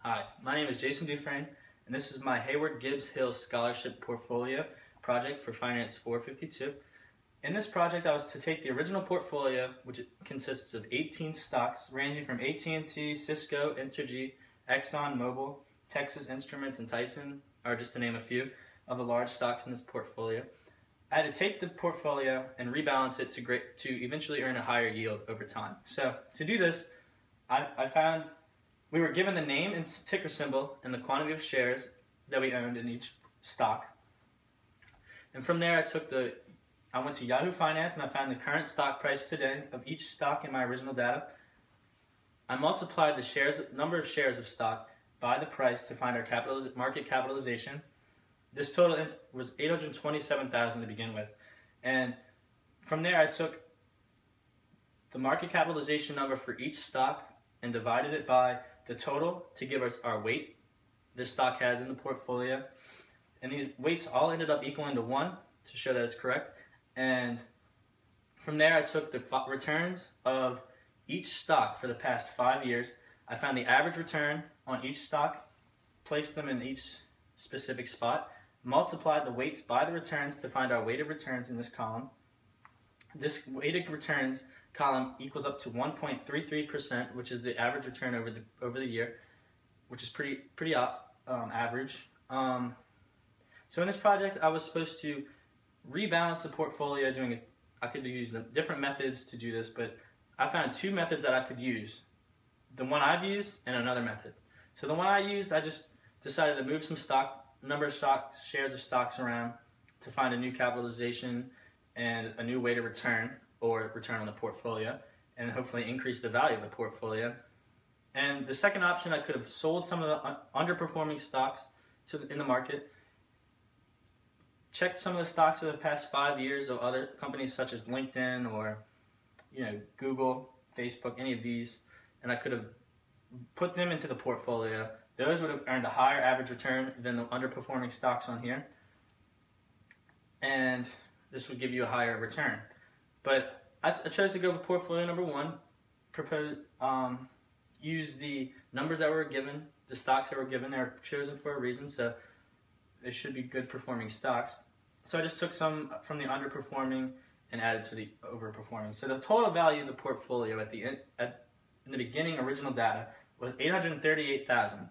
Hi, my name is Jason Dufrene, and this is my Heyward Gibbes Hill Scholarship Portfolio project for Finance 452. In this project, I was to take the original portfolio, which consists of 18 stocks ranging from AT&T, Cisco, Entergy, Exxon Mobil, Texas Instruments, and Tyson, are just to name a few of the large stocks in this portfolio. I had to take the portfolio and rebalance it to eventually earn a higher yield over time. So to do this, I found we were given the name and ticker symbol and the quantity of shares that we owned in each stock. And from there, I went to Yahoo Finance and I found the current stock price today of each stock in my original data. I multiplied the number of shares of stock by the price to find our market capitalization. This total was $827,000 to begin with. And from there, I took the market capitalization number for each stock and divided it by the total to give us our weight this stock has in the portfolio. And these weights all ended up equaling to 1 to show that it's correct. And from there, I took the returns of each stock for the past 5 years. I found the average return on each stock, placed them in each specific spot, multiplied the weights by the returns to find our weighted returns in this column. This weighted returns column equals up to 1.33%, which is the average return over the year, which is pretty average. So in this project, I was supposed to rebalance the portfolio. I could use different methods to do this, but I found two methods that I could use: the one I've used and another method. So the one I used, I just decided to move some shares of stocks around to find a new capitalization and a new way to return or return on the portfolio, and hopefully increase the value of the portfolio. And the second option, I could have sold some of the underperforming stocks in the market, checked some of the stocks of the past 5 years of other companies such as LinkedIn or Google, Facebook, any of these, and I could have put them into the portfolio. Those would have earned a higher average return than the underperforming stocks on here, and this would give you a higher return. But I chose to go with portfolio number one, use the numbers that were given, the stocks that were given. They're chosen for a reason, so they should be good performing stocks. So I just took some from the underperforming and added to the overperforming. So the total value of the portfolio in the beginning original data was $838,000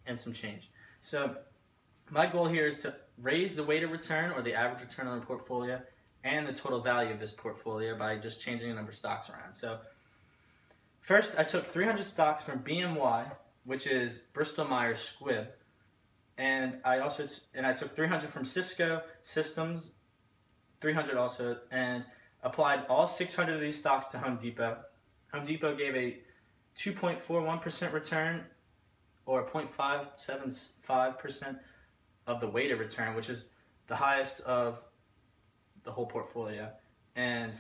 and some change. So my goal here is to raise the weighted return or the average return on the portfolio and the total value of this portfolio by just changing the number of stocks around. So first, I took 300 stocks from BMY, which is Bristol Myers Squibb, and I took 300 from Cisco Systems, 300 also, and applied all 600 of these stocks to Home Depot. Home Depot gave a 2.41% return, or 0.575% of the weighted return, which is the highest of the whole portfolio. And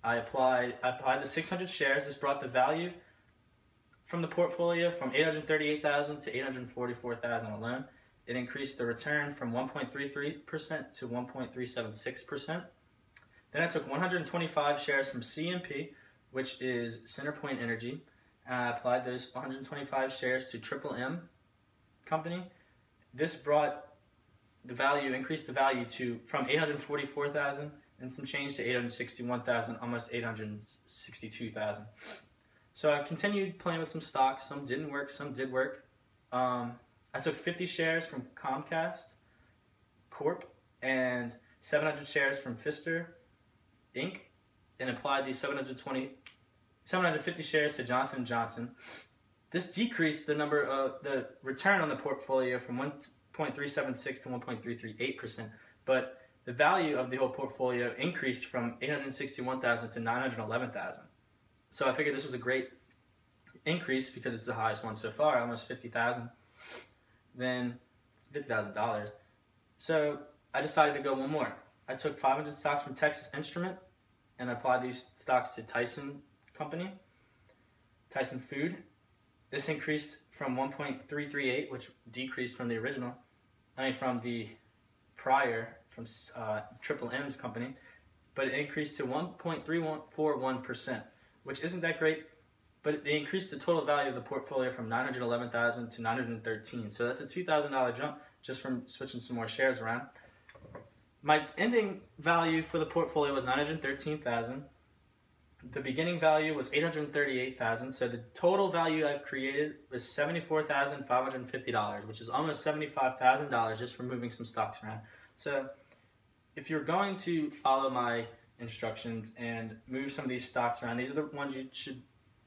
I applied the 600 shares. This brought the value from the portfolio from $838,000 to $844,000 alone. It increased the return from 1.33% to 1.376%. Then I took 125 shares from CMP, which is CenterPoint Energy, and I applied those 125 shares to Triple M Company. This brought increased the value from $844,000 and some change to $861,000, almost $862,000. So I continued playing with some stocks. Some didn't work, some did work. I took 50 shares from Comcast Corp and 700 shares from Pfister Inc. and applied these 750 shares to Johnson & Johnson. This decreased the return on the portfolio from 1.376 to 1.338%, but the value of the whole portfolio increased from $861,000 to $911,000. So I figured this was a great increase because it's the highest one so far, almost $50,000. Then $50,000. So I decided to go one more. I took 500 stocks from Texas Instrument and applied these stocks to Tyson Company, Tyson Food. This increased from 1.338, which decreased from the prior, from Triple M's company, but it increased to 1.341%, which isn't that great, but they increased the total value of the portfolio from $911,000 to $913,000. So that's a $2,000 jump just from switching some more shares around. My ending value for the portfolio was $913,000. The beginning value was $838,000. So the total value I've created was $74,550, which is almost $75,000 just from moving some stocks around. So if you're going to follow my instructions and move some of these stocks around, these are the ones you should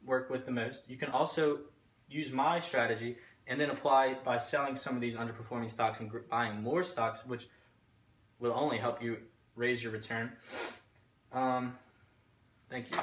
work with the most. You can also use my strategy and then apply by selling some of these underperforming stocks and buying more stocks, which will only help you raise your return. Thank you.